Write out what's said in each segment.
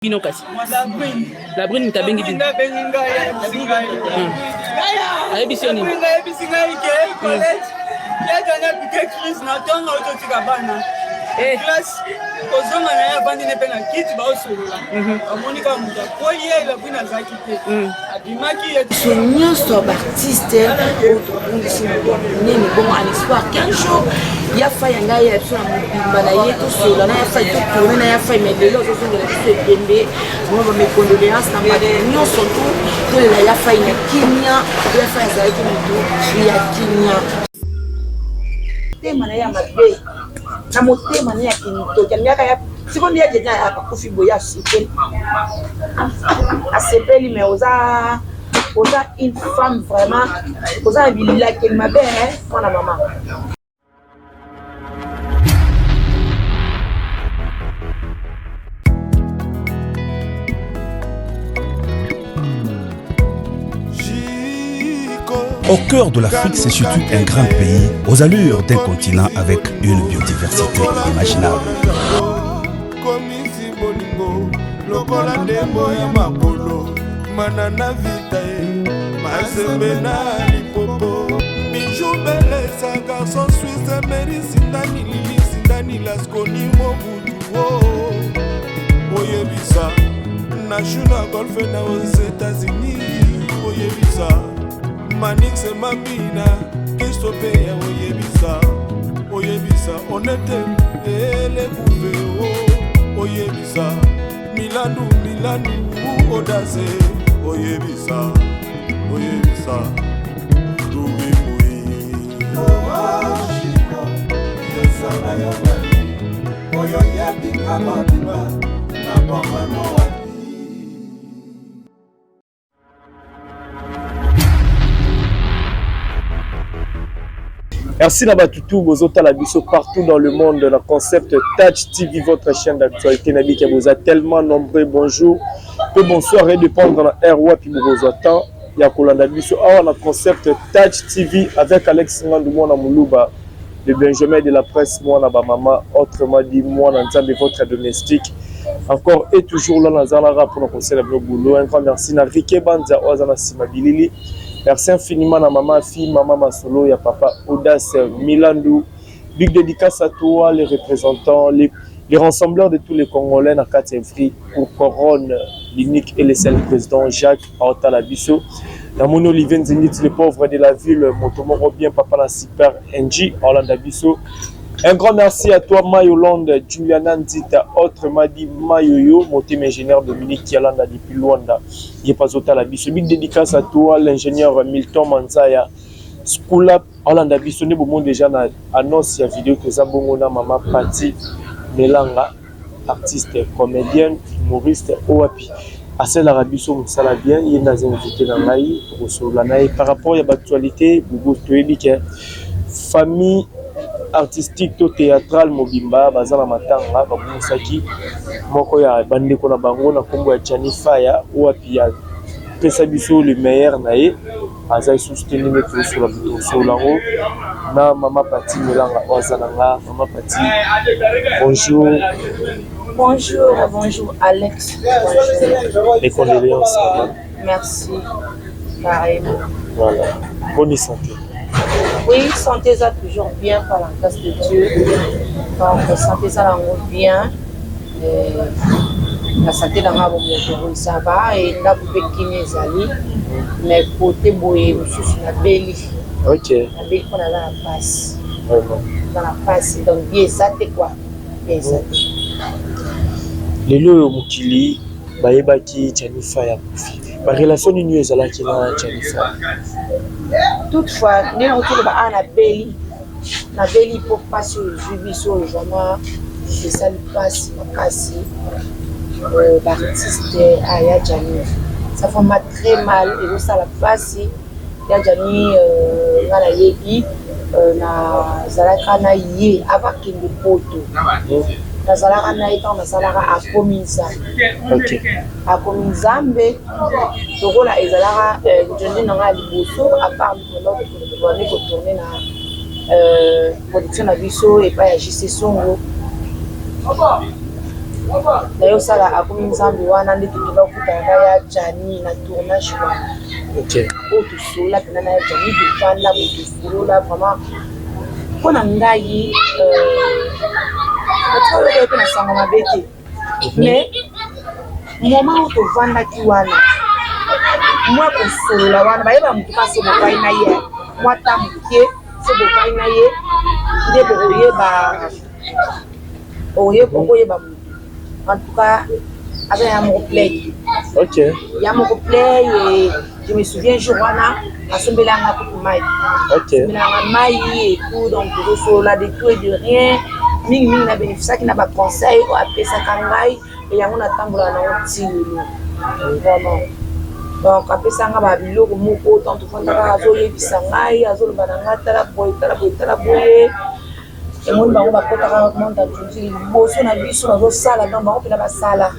Bino kasi. La brune mutabengi bino. Ayebisi yo nini? Ayebisi ngai ke college. Yajana pike Chris na tonga ototika bana. Class kozonga na ya bandi ne pena kiti ba osolola. Amoni ka muta ko ye la bina zaki te. Abimaki yetu. Nyonso artiste undisi nini bongo en histoire 15 jours. Ya fa yanga ya tuna mubimba na yetu solo na ya fa tukuna na ya fa melelo zo zongela tse bembe ngo me condoléance na mba nyonso tu to la ya fa ina Kenya ya fa za yetu mutu ya Kenya tema na ya mabe na motema na ya kinito kamiaka ya sikondi ya jenya ya kufi boya super asepeli mais oza une femme vraiment oza bilila ke mabe mwana mama. Au cœur de l'Afrique se situe un grand pays aux allures d'un continent avec une biodiversité inimaginable. Manix et Mabina, Christophe Oyebisa, on était les bouffées, Oyebisa, Milano, Audace, Oyebisa, Louis Moui. Merci Nabatutu, Bozota Labiso partout dans le monde. Le concept Touch TV, votre chaîne d'actualité. Nabi Kaboza tellement nombreux. Bonjour, que bonsoir et de prendre dans la RWA puis Bozota. Yakola Nabiso. Ah, on a concept Touch TV avec Alex Ngandou na Moulouba, le Benjamin de la presse, moi na maman, autrement dit moi na Nzambe votre domestique. Encore et toujours là dans Zalara pour nos conseils de boulot. Un grand merci na Rike Banza Ozana Simabilili. Merci infiniment à maman, fille, maman Masolo, ya papa Audace Milandou. Big dédicace à toi, les représentants, les rassembleurs de tous les Congolais dans 4e Free pour Couronne, l'unique et le seul président Jacques Aotalabiso. Dans mon Olivier Nzingit, les pauvres de la ville, Motomoro bien, papa la super NG, Orlando Bisso. Un grand merci à toi, Mayolande, Juliana Nzita, autrement dit Mayoyo, mon team ingénieur Dominique Kialanda depuis Luanda. Il n'y a pas autant la biso. Big dédicace à toi, l'ingénieur Milton Manzaya. School Up, Orlando Bisso, nous avons déjà annoncé la vidéo que Zabongona, Maman Pati, Melanga, artiste, comédienne, humoriste, Oapi. À celle de Rabiso, on s'en bien, il y a des invités dans l'AI, par rapport à l'actualité, vous avez famille artistique to théâtral mobimba bazala matanga babumusaki moko ya bandeko na bango na kombo ya Janifaya Oapi ya pesa biso le meilleur nae azai soutenir notre sur la vidéo sur lango na Maman Pati Melanga ozananga. Maman Pati, Bonjour Alex. Bonjour. Les condoléances. Merci. Carrément. Voilà. Bonne santé. Oui, santé ça toujours bien par la grâce de Dieu. Donc santé ça là bien. La santé dans ma ça va et là vous pouvez kinezali mais côté boye sous la belly. OK. La belly qu'on a dans la passe. Vraiment. Dans la passe donc bien ça c'est quoi? Bien ça. Lelo mukili bayebaki Janifaya kufi. Ba relation ni nous ezalaki na Janifaya. Toutefois, nous avons na belly pour passer au jubiso vraiment c'est ça le passe makasi l'artiste Aya Jani. Ça fait très mal et ça la passe ya Jani na yebi na zalaka na ye avec une poto. Na zalaka na étant na zalaka a kominza. OK. A kominzambe tokola ezalaka jondi nanga liboso à part l'autre on est retourner na production na biso et pas ya JC Songo D'ailleurs ça là a comme nzambe wana ndi tutoka kutanga ya Jani na tournage wana. OK. Auto sola pena na Jani de fanda auto sola vraiment kona ngai atolo ko na sanga mabete. Mais moment auto vanda ki wana. Moi ko sola wana ba yeba mutuka se bo kai na ye. Moi tamke se bo kai na ye. De bo yeba yeba en tout cas, avec un mot play. OK. Il y a un mot play et je me souviens, Joana, à ce mélange de maï. OK. Mélange de maï et tout, donc je suis là de tout et de rien. Ming n'a bénéficié qui n'a pas conseil, ou après ça, kangai, et il y a un tambour à l'outil. Vraiment. Donc après ça, on va bilo comme moko, tant tout le monde a azolé bisangai, azolé bananga, talaboy. Et moi, je vais vous dire, je na biso na sala donc ba opela ba sala.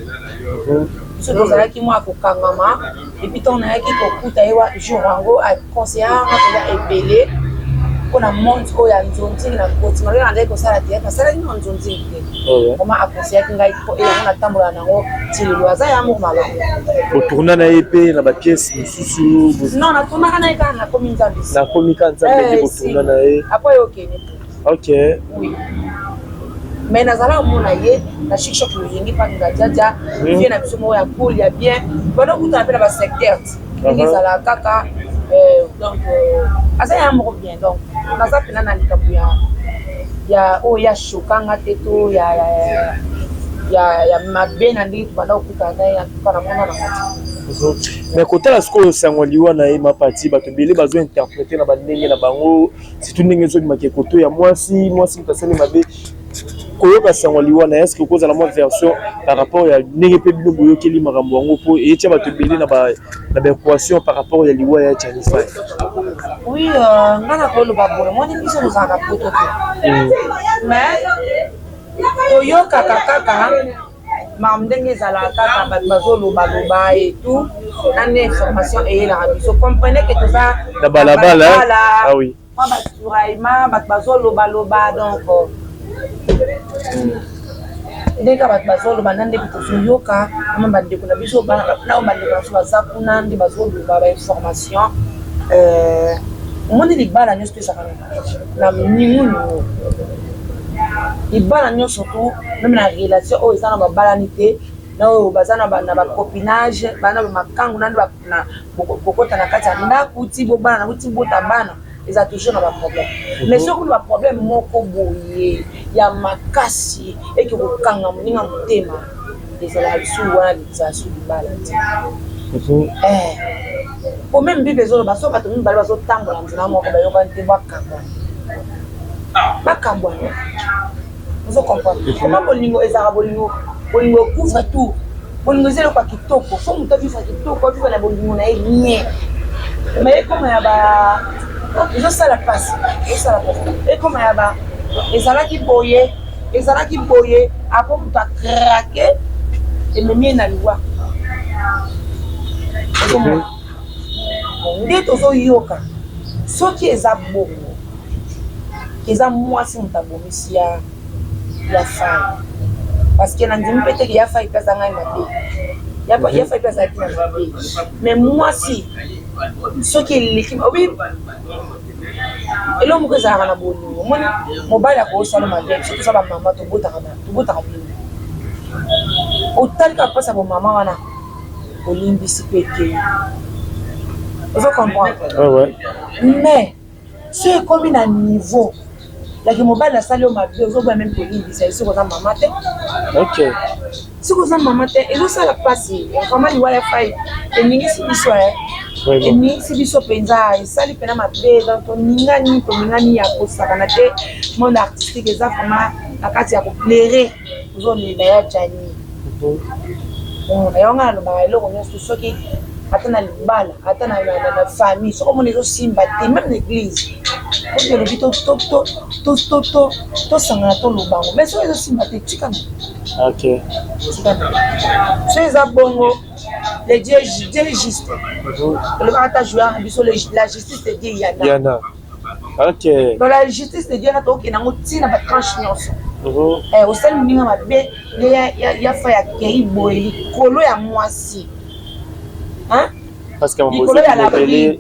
Ce que ça qui moi ko kangama et puis ton na ki ko kuta ewa jour wango a conseiller na epelé kona monte ko ya nzonzi na koti na ngale ko sala te na sala ni nzonzi te. Comment a conseiller ki ngai ko e na tambola nango ti le loza ya mo mala. Ko tourner na epé na ba pièce mususu. Non, na tourner na ka na komi nzambe. Na komi ka nzambe ko tourner na e. Après OK. OK. Oui. Mais nazala mona ye na chic le yengi pa ngajaja vient na biso mo ya cool ya bien pendant que tu appelles ba secteur ngi zala kaka donc asa ya mo bien donc naza pena na likabu ya ya shokanga teto ya mabena ndi pendant que tu ya kana mona na mati. Mais côté la score sangoliwa na ma partie bato belé bazo interpréter na bandenge na bango surtout ndenge zo di koto ya mwasi mtasali mabe koyoka sangoliwa na est-ce que cause la moi version par rapport ya ndenge pe bino boyo keli makambo yango po et tia bato belé na ba équation par rapport ya liwa ya Chanisa. Oui ngana ko lo babolo mo ni biso za na poto te. Mais koyoka kaka mamdenge zala kaka bazoloba et tout dans information et la radio comprenez que tout ça la balabala ah oui moi basuraima bazoloba donc dès que bazoloba nande bitoyoka mamba ndeko na biso na bande na baza kuna ndi bazoloba ba information moni libala nyo tout ça na minunu ibala nyo surtout même la relation oh ils ont balanité na bazana na copinage bana makangu na bokota na kati na kuti bobana na kuti botabana ils ont toujours na problème mais ce qu'on a problème moko boye ya makasi et que bokanga moninga motema les ala bisu wana bisasu libala pour même bible zo baso bato mbala baso tangola nzina moko bayoka nte bakambwa vous comprenez comment bolingo ezara bolingo couvre tout bolingo zelo kwa kitoko faut muto vivre kitoko vivre na bolingo na rien mais comme ya ba ils ont ça la passe et comme ya ba ezala ki boye après muto craquer et me mien na liwa nde tozo yoka soki eza bongo eza mwasi mutabomisi ya femme parce que nandimi peut-être qu'il y a failli passer à un mabe ya failli passer à un mabe mais moi si ce qui est l'équipe oui et l'homme que ça a na bolingo mon bala ko sala mabe c'est ça ba mama to bota bien autant que passe à maman wana olimbisi peke vous comprenez ouais mais c'est comme un niveau la que mobile la salle au mabe aux autres même police c'est ce qu'on a maman té OK ce qu'on a maman té et ça la passe comment il va faire et ningi si biso et ningi si biso penza et ça li pena mabe donc to ningani ya kosaka té monde artistique ça vraiment la kati ya ko plaire aux autres les ya chani yonga no ba eloko nyo soki atana libala atana na famille soko mona ezo simba te même l'église ko le bito to sanga to lobango mais so ezo simba te tikana OK c'est ça bongo les dieux juste le ata jouer biso la justice de Dieu yana OK dans la justice de Dieu na to ke na ngotina ba tranche nyonso osali moninga mabe ya fa ya kei boye likolo ya mwasi parce que likolo ya labeli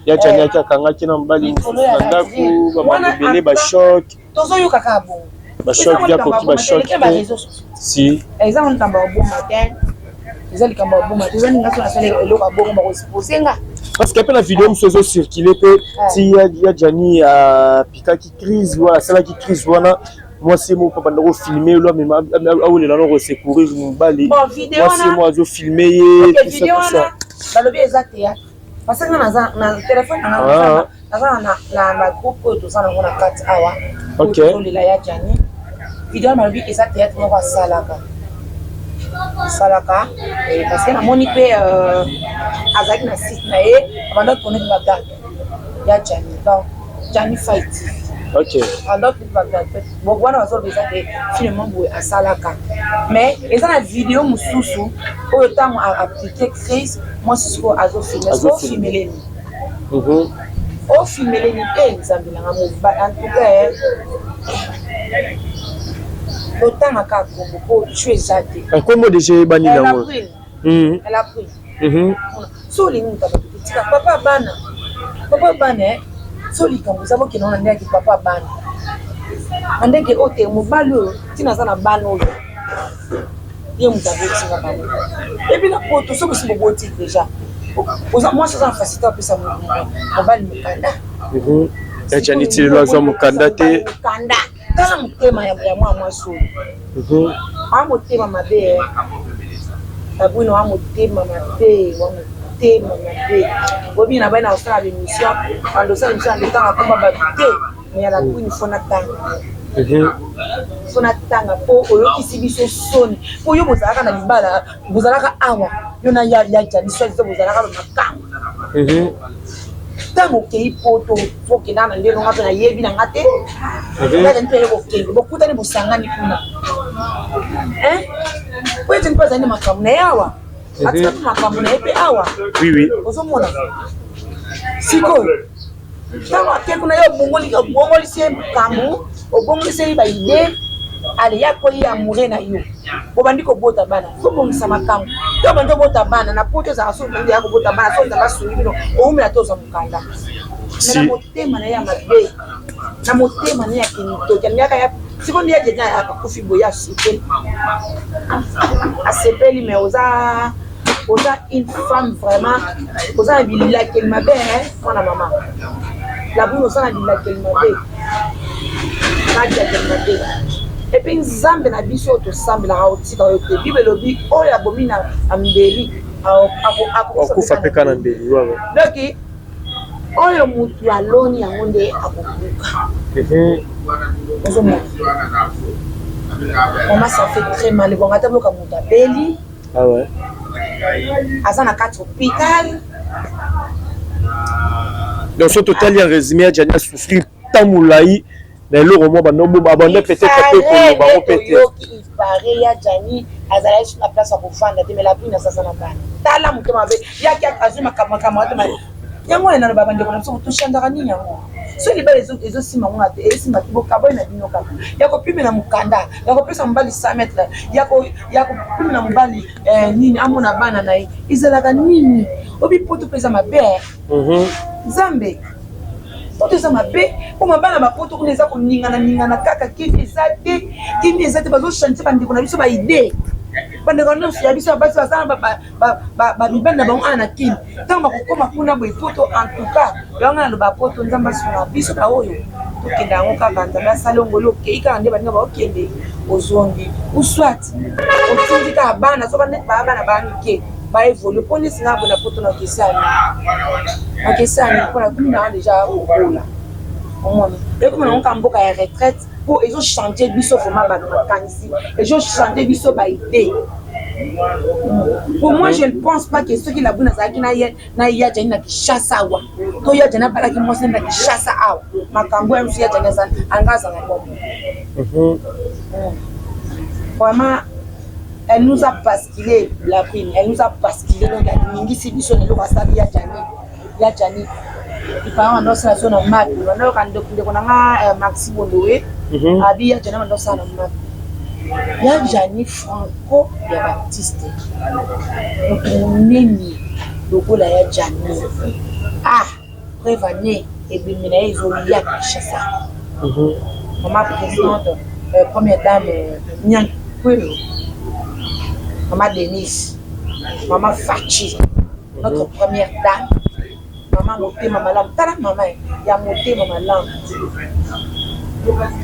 ya jani akakangaki na mobali mosusu na ndako bamabebele bashok tozoyokaka bongo bashok ya koki bashok si eza likambo ya boma te eza likambo ya boma te eza ninga so nasala eloko ya bongo bakoposenga parce que après la vidéo mosusu ezocircule mpe ti ya jani apikaki crise wana asalaki crise wana mwasi moko banda kofilme lo amema aolela no kosecourir mobali mwasi mo azofilme ye video wana balobi eza théâtre parce que na telefone naza na groupe oyo toza nango na kati awa tolela ya jani video wana balobi eza théâtre moko asalaka parce que namoni mpe azalaki na site na ye abanda tournete bagdad ya jani donc jani fight alors que bagdad wana bazoloba eza te finalement boye asalaka mais eza na video mosusu oyo ntango aplike crise mwasi sikoyo azofilme ofimeleni ofimeleni mpe nzambelanga mobali en tout cas otangaka kombo po tu eza te kombo deja eyebani nango elle a pris so olingi moto abakotika papa bana so likambo eza bokende na ndenge papa bana na ndenge oyo te mobali oyo ntina aza na bana oyo ye moto abotinga bango epi na poto soki osi boboti deja mwasi aza na facilité apesa mobali mokanda yajani ti lelo azwa mokanda te tala motema ya mwa mwasi oyo a motema mabe abwino a motema mabe obi na bai na osala bémission ando osala émission ande tanga komba bato te mais ala kwini fona tanga po oyokisi biso soni po yo bozalaka na libala bozalaka awa yo na ya jani so bozalaka makambo ntango okei poto fokenda na ndenge nga mpe nayebi na nga te aa mpe ye kokende bokutani bosangani kuna po ete mpe azali na makambo na ye awa atika mpe makambo na ye mpe awa ozomona sikoyo ntango ake kuna ye obongolisi ye makambo obongolisi ye baide ale ya koyi ya amoure na yo bobandi kobota bana tobongisa makambo to bandi kobota bana na poto ezaka so bandi ya kobota bana so ezaka sungi bino oumela tozwa mokanda na motema na ye ya mabe na motema na ye ya kinitoki alingaka ya siko ndi ya jenya ya kakufi boye asepeli mais oza une femme vraiment oza na bilakeli mabe mwana mama labuni oza na bilakeli mabe nabilakeli mabe epi nzambe na biso oyo tosambelaka otika oyo te bible elobi oyo abomi na mbeli akufa mpe ka na mbeli doki oyo mutu aloni yango nde akobuka ozomona mama ça fait très mal bonga ata boka mutu abeli aza na kati hôpital donc so totali en résumé ajani asouffrir tant molai na eloko mwa babande peut-être pe koloba ngo pe te ipare ya jani azalaki na place ya kofanda te mais la pluie na sasa na bana tala moto mabe yaki azwi makambo ate yango ena na babandeko na biso toshandaka nini yango so libala ezosimba ngo na te esimba te bokaboye na bino kaka ya kopimela mokanda ya kopesa mobali 100 metre ya kopimela mobali nini amona bana na ye ezalaka nini obipoto mpe eza mabe nzambe poto eza mabe po mabana bapoto kuna eza koningana kaka kimi eza te bazochange bandeko na biso baide bandeko nyonso ya biso basi bazala babibani na bango ana na kimi ntango bakokoma kuna boye poto en tout cas yango naloba poto nzambe asunga biso baoyo tokenda yango kaka nzambe asali ongoli okei kaka nde baninga baokende ozongi uswat otindi kaka bana so bana bamike baévolue mpo nde singa bona poto na okesani mpona kumi na deja okola omona ekoma nango ka mboka ya retraite mpo ezochange biso vraimen bato makanisi ezochange biso baide pour moi je ne pense pas que soki labuna azalaki na ya jani na kishasa awa to ya jani abalaki mwasi na kishasa awa makambo ya mosu ya jani anga azala bongo vraiment elle nous a basculé la prime, elle nous a basculé donc elle n'ingisi biso ne lokasali ya jani ipanga ndosa so na map ndo kando kuna Maxi Bondowe abi ya jana ndosa na map ya Jani Franco ya Baptiste nini lokola ya Jani prévané et bimina izolia Kinshasa maman présidente première dame Nyankwelo maman Denise maman Fachi notre première dame maman Moté maman Lam tala maman ya Moté maman Lam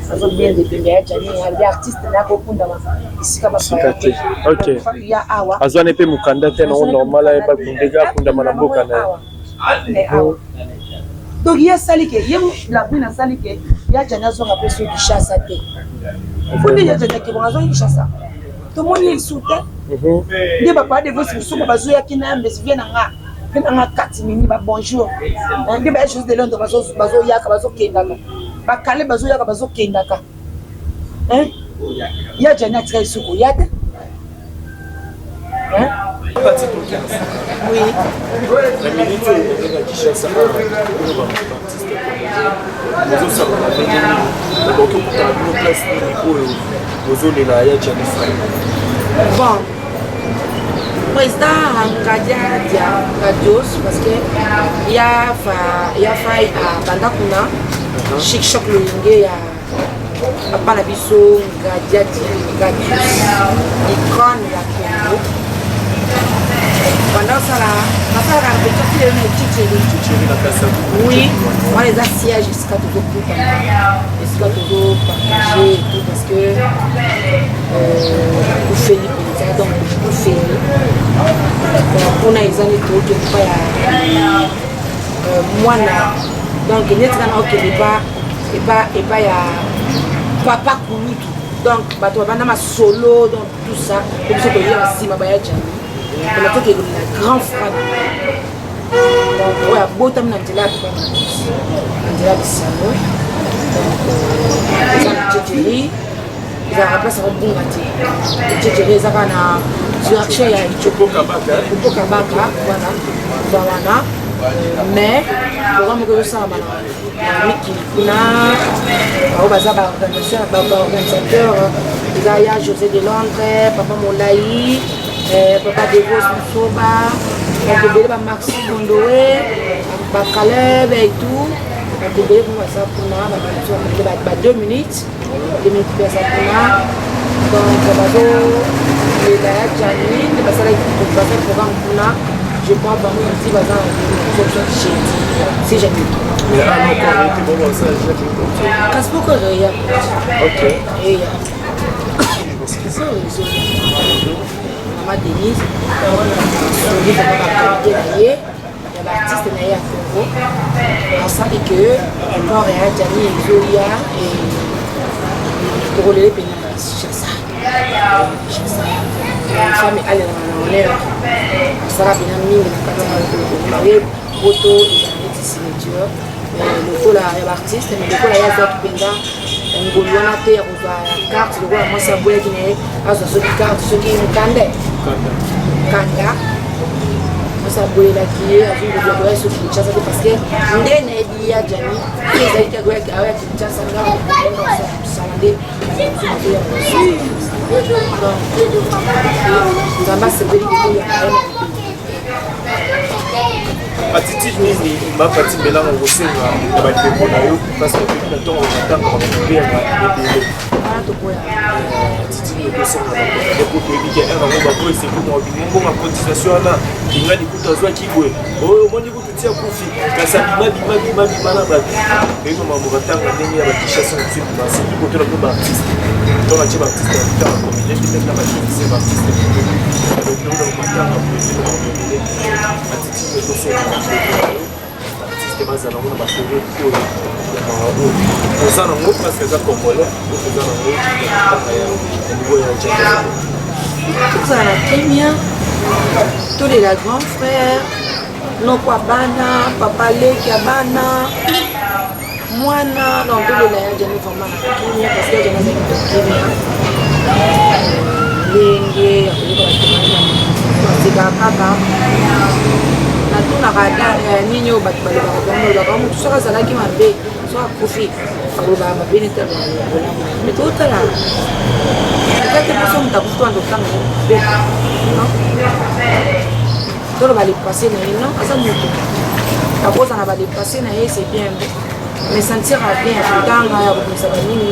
ça veut bien dépendre ya Jani ya artiste na ko kunda ma isika ba OK ya awa azwane pe mukanda tena normal ya ba kundega kunda manaboka na donc il y a salike la brune salike il y a Jani zo ka peso Kinshasa te faut dire Jani ki bon azo Kinshasa to moni il soute de papa de vous sur bazo ya kina mbesi vient nga katini ba bonjour de ba chose de Londres bazo ya ka bazo kendaka ba kale bazo ya ka bazo kendaka ya Jani atira isuko ya te oui la minute de Kinshasa bon président Ngadia Radios parce que il y a failli à Bandakuna chic choc le lingue ya apana biso Ngadia Radios icône ya Congo pendant ça là oui on les assièges jusqu'à toujours partager et tout parce que pour Félix donc pour Félix on a les années tout que pas moi donc il y a ya papa Kouloutou donc bato bana ma solo donc tout ça comme ça que il y a aussi ma bayaja on a tout que la grand frère donc ouais botam na ndila de salon donc ils ont remplacé un bon gâteau ils ont na direction ya Chopo Kabaka voilà mais programme que ça va Miki kuna au bazar organisateur il y a José de Londres papa Molaï papa Devos Musoba papa Maxi Bondowe papa Caleb et tout papa pour ça pour 2 minutes pour ça pour donc bazo les gars Jani de passer le programme pour je crois vraiment que si bazar si j'ai mais encore été bon ça j'ai casse beaucoup rien OK et ça maman Denise on dit que il y a l'artiste Naya Congo on sait que encore il y a Jani et Zolia et pour les pays Kinshasa la femme elle est en honneur ça va bien mine quand on photo et signature le col à l'artiste mais le col à Yazak Benga ngolwana te ya kozwa carte le roi moi ça boye qui n'est pas sur cette carte ce qui est kanda ça boye la qui est avec le boye sur Kinshasa parce que ndene dia Jani qui est avec avec Kinshasa là ça ndé ça va se vérifier attitude nini mapati melanga kosenga na bandeko na yo parce que na ntongo matanga bakubia na ebele attitude kosenga bandeko toyebike era ngo bakoyo sekuma obingo cotisation wana inga likuta azwaki boye oyo omoni kutu tia kufi kasi bima na bato ezo mamoka ntanga ndenge ya bakishasa mosusu baseki kotola mpe baartiste ntonga tie baartiste ya kutanga komine mpe na bakise baartiste donc matanga poezele attitude kosenga artiste bazala ngo na bakoyo oyo oza nango parce eza congolais oza nango ya niveau ya jazz ça la Kenya tous les grands frères non quoi bana papa leki bana mwana donc tous les la Jani vraiment na Kenya parce que Jani na Kenya lenge ya kuliko na Kenya c'est papa na natunaka nini oyo bato balobaka motu soki azalaki mabe soki akufi alobaka mabe nete me totala ekate mposo moto akufi to andokanga be toloba lepase na ye non aza moto akozana balepase na ye c'est bien mais sentir bien akotanga ya kokomisa banini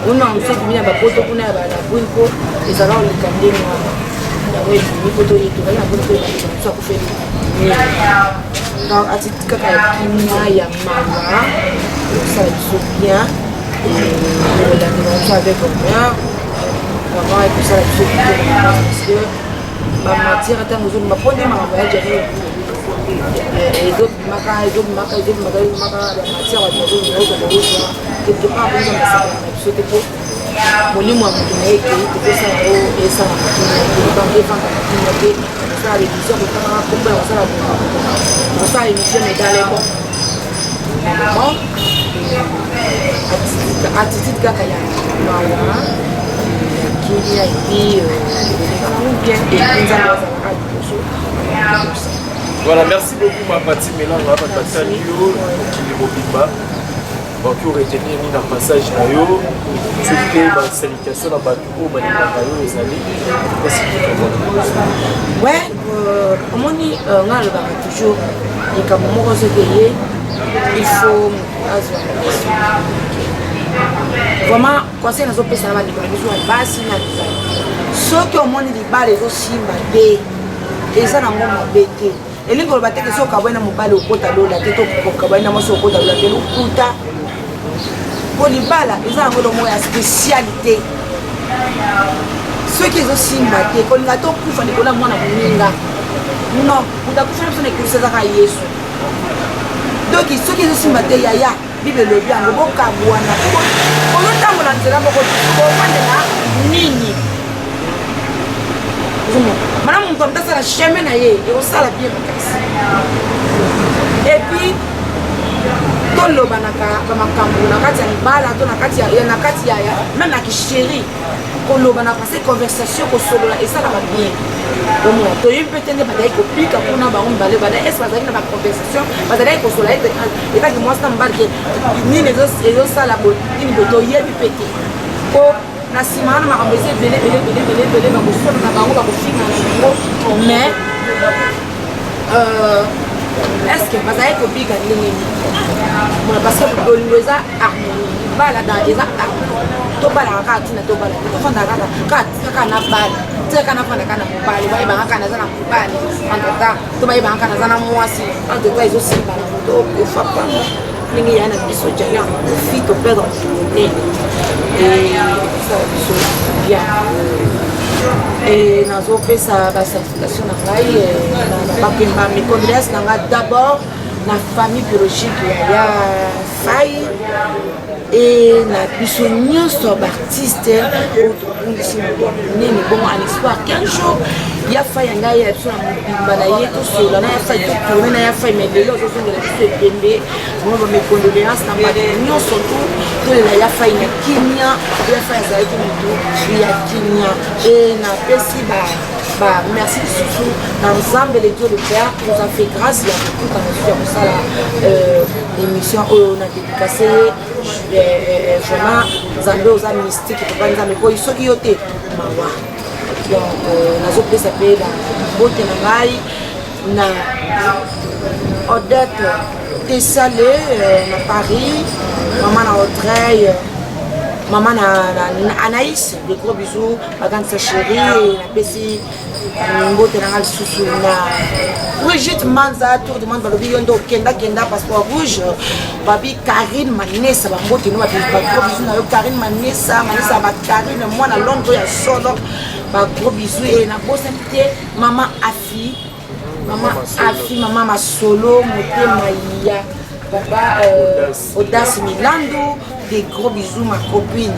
ona mosusu bina bapoto kuna ya balabwin mpo ezala oleka ndenge wana yango ebimi poto yetokali na poto mosusu akufeli donc atiti kaka ya kimia ya mama ekosala biso bien elandela biso avec honneur vraiment ekosala biso bien parce que bamatière ntango ozobima mpo nde makambo ya jari ezobimaka bamatière bato quelque part bonza masaka na biso te mpo molimo ya moto na ye ekei tokosala yango esala motobange evanga motinga te kosala révision kotakaka kombo ya kosala kosala émission médale bon attitude kaka ya mawa kilia epi bien epunzana azalaka liboso. Voilà, merci beaucoup ma partie mélange à votre bataille qui est mobile. Donc vous retenez mis dans le passage là yo c'était la salutation dans bateau balinga yo ezali ouais omoni nga le baba toujours et comme moko soki il faut azwa vraiment conseil nazo pesa ba ndeko biso basi na soki omoni libala ezosimba te eza nango mabe te elingi oloba teke soki okabwai na mobali okota lola te to okabwai na mwasi okota lola te lokuta po libala eza yango lomo ya spécialité soki ezosimba te kolinga tokufa likolo ya mwana moninga non utakufa na biso na ekulusa ezaka yesu donc soki ezosimba te yaya bible elobi yango bokabwana olotambola nzela moko bowandela nini mana moto amutasala chemin na ye ekosala bien makasi epuis tolobanaka bamakambo na kati ya libala to na kati ya même na kisheri kolobana pase conversation kosolola esalaka bien omona toyebi mpe te nde bazalaki kopika mpona bango mibale bada ese bazalaki na baconversation bazalaki kosolola etaki mwasi na mobali ke nini ezosala nini bo toyebi mpe te po na nsima wana makambo eza ebele bakosolola na bango bakofinga na bango mais est-ce que bazalaki kobika ndenge nini parce que bolingo eza harmonie bala eza harmonie tobalaka kaka ntina tobala te tofandaka kaka na bala tika na fandaka na mobali bayebanga kaka naza na mobali entrettemps to bayebanga kaka naza na mwasi entrettemps ezosimba na moto okofa pango ndenge ya na biso jana ofi toperdre monene ekosala biso bien nazopesa bacertification na ngai bakemba mécondoléance na ngai d'abord na famille biologique ya fai et na biso nyonso baartiste oyo tokundisi moto monene bongo en espoir qu'un jour ya fai ya ngai ya biso na mobimba na ye tosola na ya fai totourne na ya fai mais lelo ozozongela biso ebembe bongo bamécondoléance na bato nyonso tu tolela ya fai na kimia ya fai azalaki motu ya kimia e napesi merci surtout dans Nzambe le Dieu le Père qui nous a fait grâce il y a beaucoup quand on a ça l'émission où on a dédicacé vraiment Nzambe aux âmes mystiques et pas Nzambe pour ils sont yoté mawa donc nazo pesa pe la bote na ngai na Odette Tessalé na Paris maman na Audrey maman na Anaïs, des gros bisous, ma grande sa chérie, la Pessi, Mbote na Susu, na Brigitte Manza, tour du monde, Balobi Yondo, Kenda, passeport rouge, Babi Karine Manessa, Mbote, nous, gros bisous, Karine Manessa, Karine, moi, na Londres, ya solo, gros bisous, et na Bosanité, maman Afi, maman Masolo, Moté Maïa, papa Audace Milando. Des gros bisous ma copine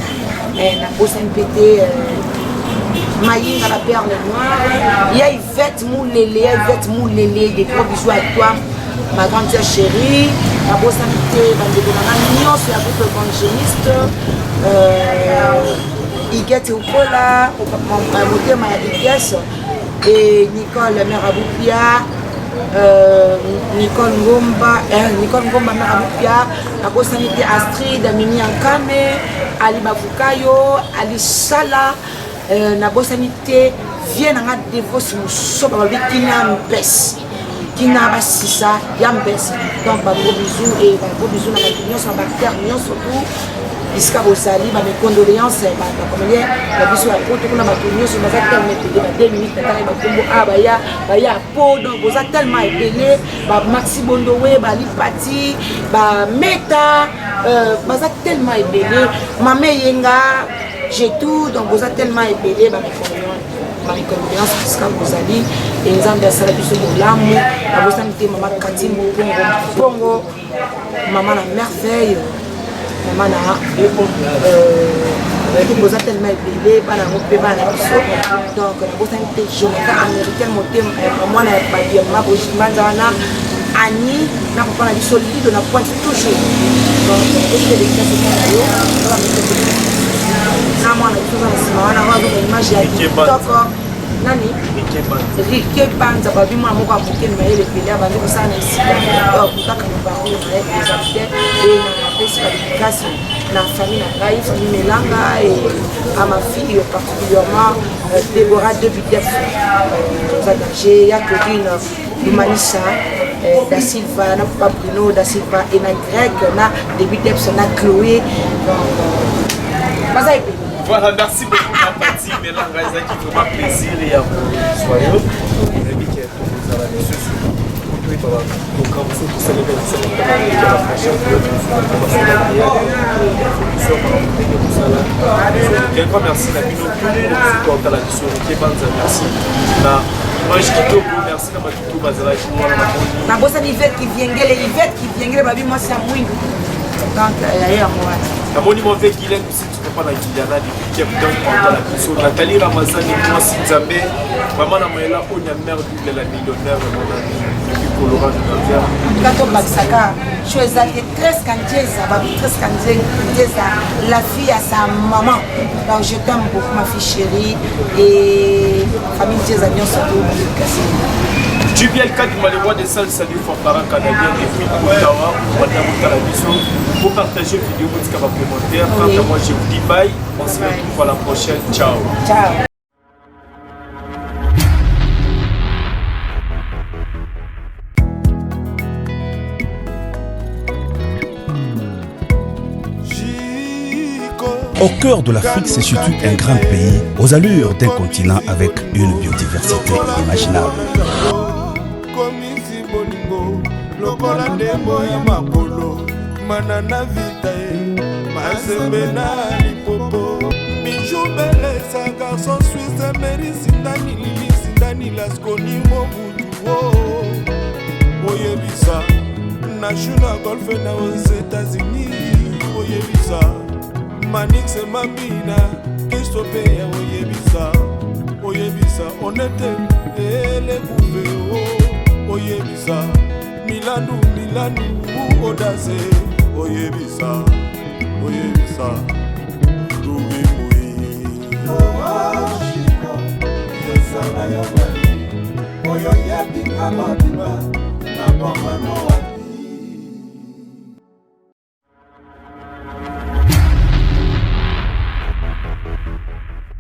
na bosa mpete Maïna la perle noire il y a Yvette Moulélé des gros bisous à toi ma grande sœur chérie na bosa mpete bandeko na nyonso ya groupe évangéliste Iguette Ukola motema ya Iguesse et Nicole Mère Aboupia Nicole Ngomba Maramupia, nabosani te Astrid Mimi Ankame, Ali Bavukayo, Ali Sala, nabosani te vient na dévotion so ba bikina mpes. Kina basisa yambes. Donc ba gros bisous et ba gros bisous na ba nyonso ba terre nyonso tout. Iska bosali ba mes condoléances ba comme les la biso ya poto kuna ba nyonso na za tellement épelé ba 2 minutes na ba kombo baya po donc boza tellement épelé ba Maxi Bondowe ba Lipati ba Meta baza tellement épelé Mamé Yenga j'ai tout donc boza tellement épelé ba mes condoléances iska bosali et nzambe asala biso bolamu na bosani te mama Katimbo Pongo maman la merveille maman na boza tellement épelé bana mope bana biso donc na bosani te jonaka américaine motem mwana ya badiama bojimanza wana ani na papa na biso lido na pointe toujours donc ete de kasa kana yo na mwana biso na sima wana wazo na image ya TikTok nani Rike Banza babi mwana moko amoke na ele pele abandi kosana isika kutaka na bango na des habitants et na pesi badikasi na famille na ngai famille Melanga et à ma fille particulièrement Déborah de Bidef Zadangé ya Claudine Lumanissa da Silva na Papa Bruno da Silva et na Greg na de Bidef na Chloé donc voilà, merci beaucoup ma partie Melanga Ezaki, vraiment plaisir et à vous soyeux. Merci la merci na bosa Yvette qui viengele babi moi c'est à Mwindu donc ailleurs moi Kamoni mon veille qu'il est aussi tu peux pas na Kiliana depuis Cape Town pendant la mission Nathalie Ramazani moi Sinzambe maman na moela onya mère de la millionnaire mon ami depuis Colorado Denver kato Baksaka choisa de très candieza babi très candieza la fille à sa maman donc je t'aime beaucoup ma fille chérie et famille Dieza bien surtout tu viens le cadre du roi de salsa du Fortara canadien depuis Ottawa pour partager la vidéo pour faire un commentaire. Quant à moi, je vous dis bye. On se retrouve à la prochaine. Ciao. Ciao. Au cœur de l'Afrique se situe un grand pays aux allures d'un continent avec une biodiversité inimaginable. Lokola ndembo ya makolo manana vita mazembe na lipopo bijubele sa garçon suisse meri sindani lili sindani laskoni mobudu oyebisa national golf na aux États-Unis oyebisa Manix Mamina Kistope oyebisa onete ele kuve oyebisa Milanu Odaze oyebisa Rubi Mui Shiko Yesana Yabali Oyo Yebi Kamadiba Na Bomba Noa